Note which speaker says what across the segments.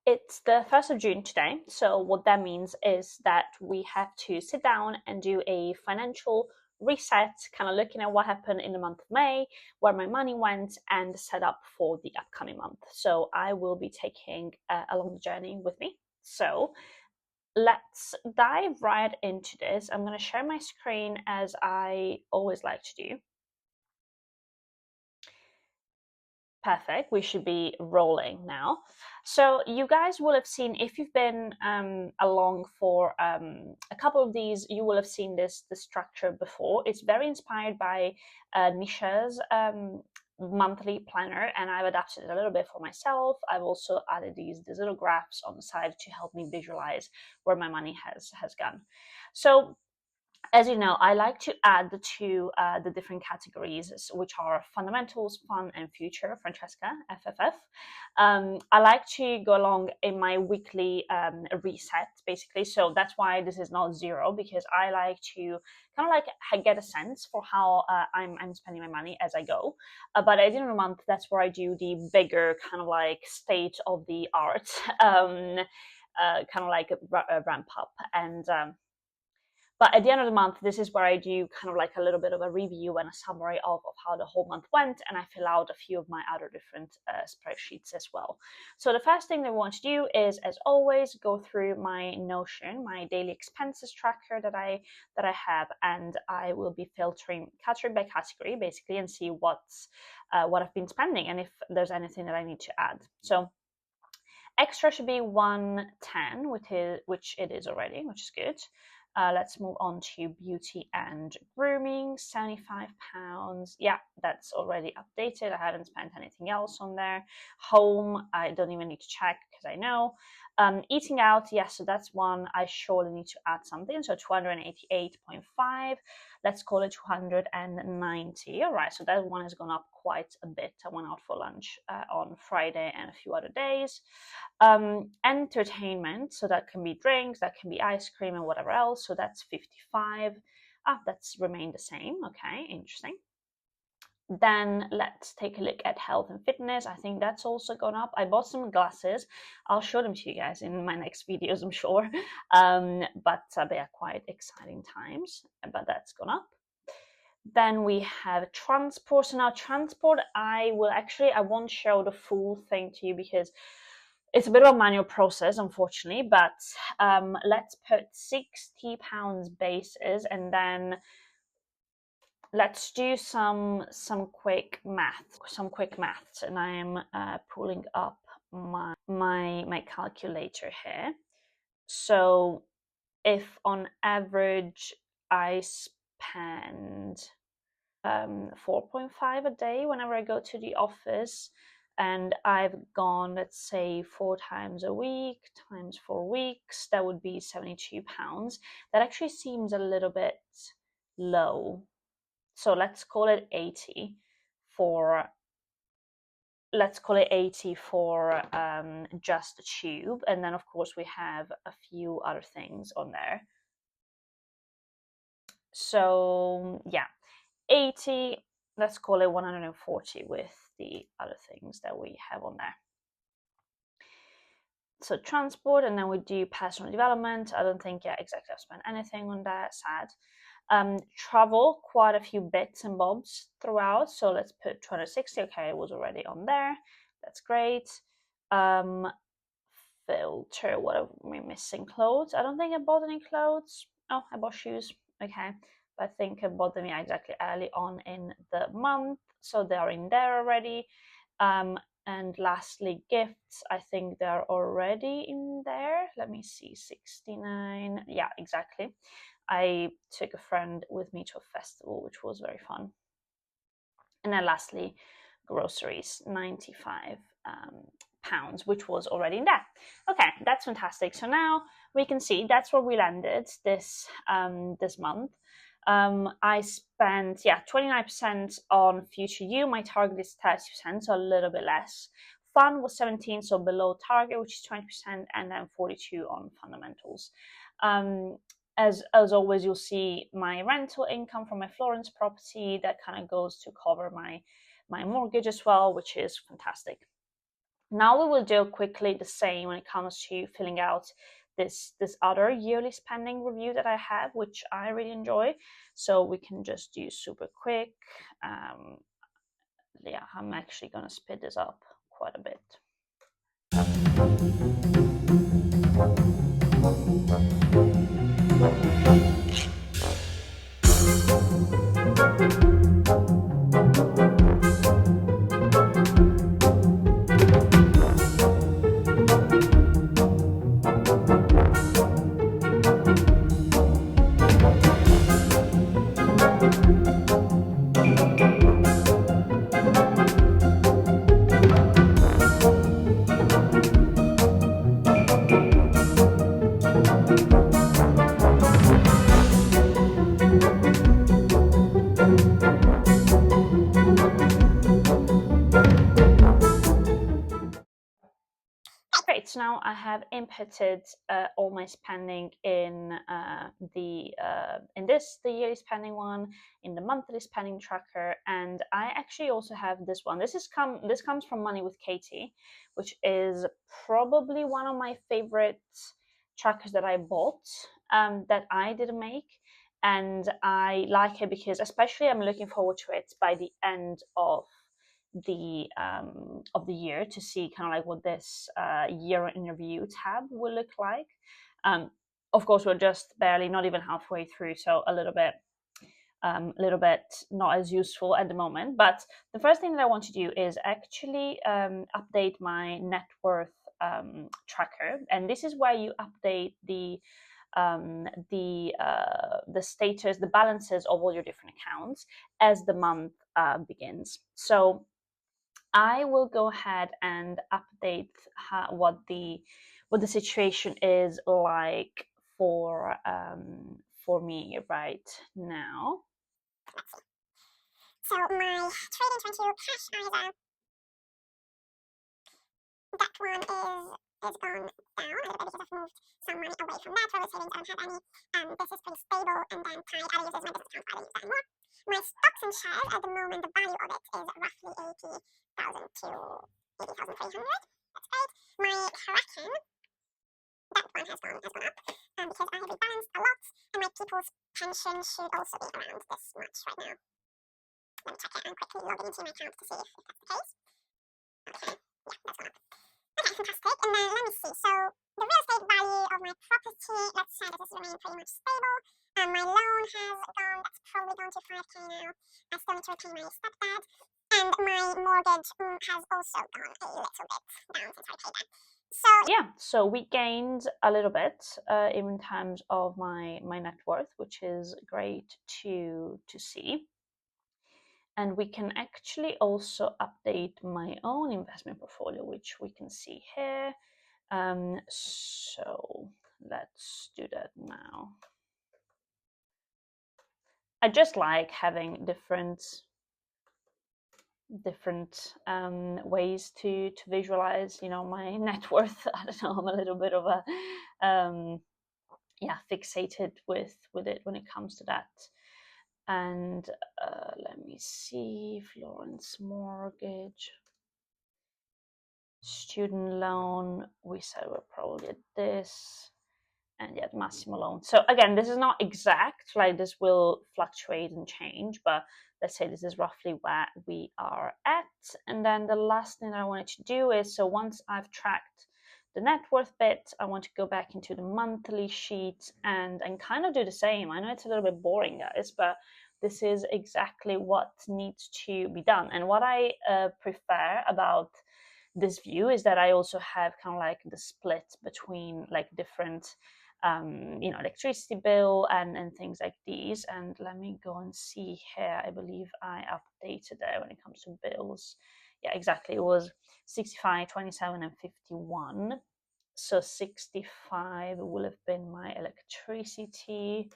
Speaker 1: It's the 1st of June today. So what that means is that we have to sit down and do a financial reset, kind of looking at what happened in the month of May, where my money went, and set up for the upcoming month. So I will be taking along the journey with me. So let's dive right into this. I'm going to share my screen as I always like to do. Perfect. We should be rolling now. So you guys will have seen, if you've been along for a couple of these, you will have seen this structure before. It's very inspired by Nisha's monthly planner, and I've adapted it a little bit for myself. I've also added these little graphs on the side to help me visualize where my money has gone. So as you know, I like to add the different categories, which are fundamentals, fun, and future. Francesca, FFF. I like to go along in my weekly reset, basically. So that's why this is not zero, because I like to kind of like get a sense for how I'm spending my money as I go. But at the end of the month, that's where I do the bigger kind of like state of the art, kind of like a ramp up. And but at the end of the month, this is where I do kind of like a little bit of a review and a summary of how the whole month went, and I fill out a few of my other different spreadsheets as well. So the first thing that we want to do is, as always, go through my Notion, my daily expenses tracker that I have, and I will be filtering category by category, basically, and see what I've been spending and if there's anything that I need to add. So extra should be 110, which it is already, which is good. Let's move on to beauty and grooming, £75. Yeah, that's already updated. I haven't spent anything else on there. Home, I don't even need to check because I know. Eating out, yes, so that's one I surely need to add something. So 288.5. Let's call it 290. All right, so that one has gone up quite a bit. I went out for lunch on Friday and a few other days. Entertainment, so that can be drinks, that can be ice cream and whatever else. So that's 55. That's remained the same. Okay, interesting. Then let's take a look at health and fitness. I think that's also gone up. I bought some glasses. I'll show them to you guys in my next videos, I'm sure. But they are quite exciting times, but that's gone up. Then we have transport. So now transport, I won't show the full thing to you because it's a bit of a manual process, unfortunately, but let's put £60 bases, and then let's do some quick maths, and I am pulling up my calculator here. So if on average I spend 4.5 a day whenever I go to the office, and I've gone, let's say, 4 times a week times 4 weeks, that would be £72. That actually seems a little bit low. So let's call it 80 for just the tube, and then of course we have a few other things on there. So yeah, 80, let's call it 140 with the other things that we have on there. So transport, and then we do personal development. I don't think exactly I've spent anything on that, sad. Travel, quite a few bits and bobs throughout, so let's put 260. Okay, it was already on there, that's great. Filter, what are we missing? Clothes, I don't think I bought any clothes. Oh, I bought shoes, okay, but I think I bought them exactly early on in the month, so they are in there already. And lastly, gifts, I think they're already in there. Let me see, 69, yeah, exactly. I took a friend with me to a festival, which was very fun. And then lastly, groceries, 95 pounds, which was already in there. Okay, that's fantastic. So now we can see that's where we landed this month. I spent 29% on future you. My target is 30%, so a little bit less. Fun was 17, so below target, which is 20%, and then 42 on fundamentals. As always, you'll see my rental income from my Florence property that kind of goes to cover my mortgage as well, which is fantastic. Now we will do quickly the same when it comes to filling out this other yearly spending review that I have, which I really enjoy. So we can just do super quick. Yeah, I'm actually going to speed this up quite a bit. Great, so now I have inputted all my spending in the yearly spending one, in the monthly spending tracker, and I actually also have this one. This comes from Money with Katie, which is probably one of my favorite trackers that I bought, that I didn't make, and I like it because especially I'm looking forward to it by the end of the year to see kind of like what this year in review tab will look like. Of course, we're just barely not even halfway through, so a little bit not as useful at the moment. But the first thing that I want to do is actually update my net worth tracker, and this is where you update the status, the balances of all your different accounts as the month begins. So I will go ahead and update what the situation is like for me right now.
Speaker 2: So my trading 22 cash ISA, that one is gone down a little bit because I've moved some money away from that. Total savings, I don't have any. This is pretty stable, and then Tide, I use as my business account, I don't use that anymore. My stocks and shares, at the moment, the value of it is roughly 80,000 to 80,300. That's great. My Kraken, that one has gone up, because I have rebalanced a lot, and my people's pension should also be around this much right now. Let me check it. I'm quickly logging into my account to see if that's the case. Okay, yeah, that's gone up. Okay, fantastic. And then let me see. So the real estate value of my property, let's say that this remains pretty much stable. My loan has gone, that's probably gone to 5k now. I still need to repay my stepdad. And my mortgage has also gone a little bit down since I paid that. So
Speaker 1: yeah, so we gained a little bit in terms of my net worth, which is great to see. And we can actually also update my own investment portfolio, which we can see here. So let's do that now. I just like having different ways to visualize, my net worth. I don't know, I'm a little bit of a fixated with it when it comes to that. And let me see, Florence mortgage, student loan, we said we're probably at this, and yeah, Massimo loan. So again, this is not exact, like this will fluctuate and change, but let's say this is roughly where we are at. And then the last thing I wanted to do is, so once I've tracked the net worth bit, I want to go back into the monthly sheet and kind of do the same. I know it's a little bit boring, guys, but this is exactly what needs to be done. And what I prefer about this view is that I also have kind of like the split between like different electricity bill and things like these. And let me go and see here. I believe I updated there when it comes to bills. Yeah, exactly. It was 65, 27, and 51. So 65 will have been my electricity.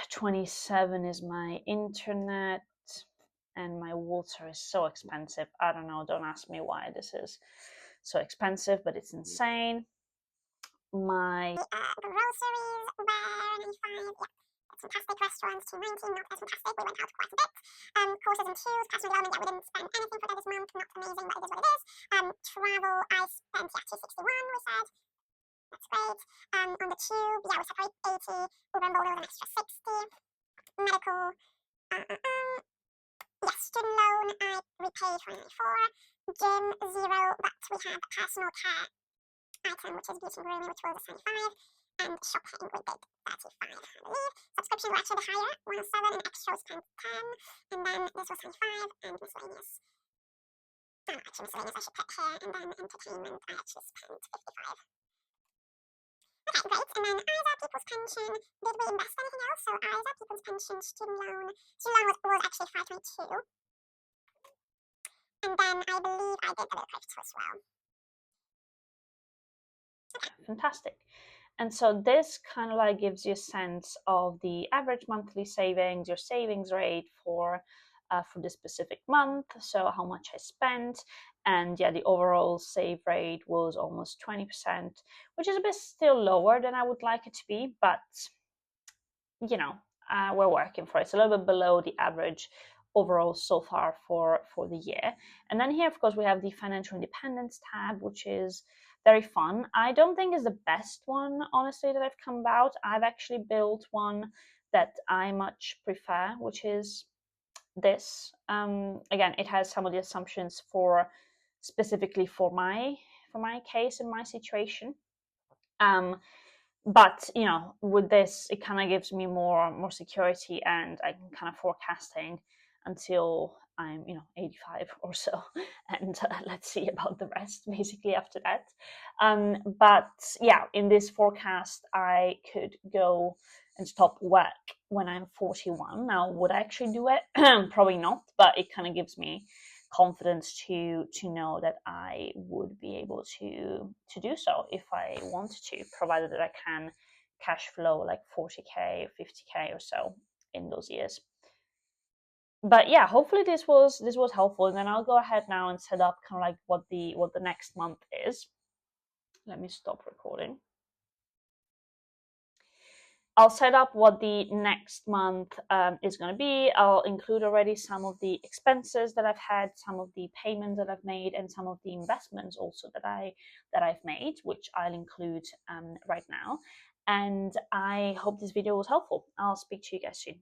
Speaker 1: 27 is my internet, and my water is so expensive. I don't know, don't ask me why this is so expensive, but it's insane. My
Speaker 2: groceries were 95, yeah, fantastic. Restaurants, 290, not as fantastic. We went out quite a bit. Courses and tools, personal development, yeah, we didn't spend anything for that this month. Not amazing, but it is what it is. Travel, I spent, yeah, 261, we said. That's great. On the tube, yeah, we said 80. Uber and Bolt, there was an extra 60. Medical, yes, student loan, I repaid 494. Gym, 0, but we have personal care item, which is beauty and grooming, which was 75. And shopping, we did 35, I believe. Subscriptions were actually the higher, 107, and extra was 10. And then this was 75, and miscellaneous. Oh, no, actually miscellaneous I should put here, and then entertainment I actually spent 55. Okay, great. And then ISA, people's pension. Did we invest anything else? So ISA, people's pension, student loan. Student loan was actually 522. And then I believe I did a little crypto as well.
Speaker 1: Okay. Fantastic. And so this kind of like gives you a sense of the average monthly savings, your savings rate for this specific month, so how much I spent. And yeah, the overall save rate was almost 20%, which is a bit still lower than I would like it to be, but you know, we're working for it. It's a little bit below the average overall so far for the year. And then here, of course, we have the financial independence tab, which is very fun. I don't think is the best one, honestly, that I've come about. I've actually built one that I much prefer, which is this. Again, it has some of the assumptions for specifically for my case and my situation. But you know, with this, it kind of gives me more security, and I can kind of forecasting until I'm 85 or so, and let's see about the rest basically after that. But yeah, in this forecast, I could go and stop work when I'm 41. Now, would I actually do it? Probably not, but it kind of gives me confidence to know that I would be able to do so if I wanted to, provided that I can cash flow like 40k or 50k or so in those years. But yeah, hopefully this was helpful, and then I'll go ahead now and set up kind of like what the next month is. Let me stop recording. I'll set up what the next month is going to be. I'll include already some of the expenses that I've had, some of the payments that I've made, and some of the investments also that I've made, which I'll include right now. And I hope this video was helpful. I'll speak to you guys soon.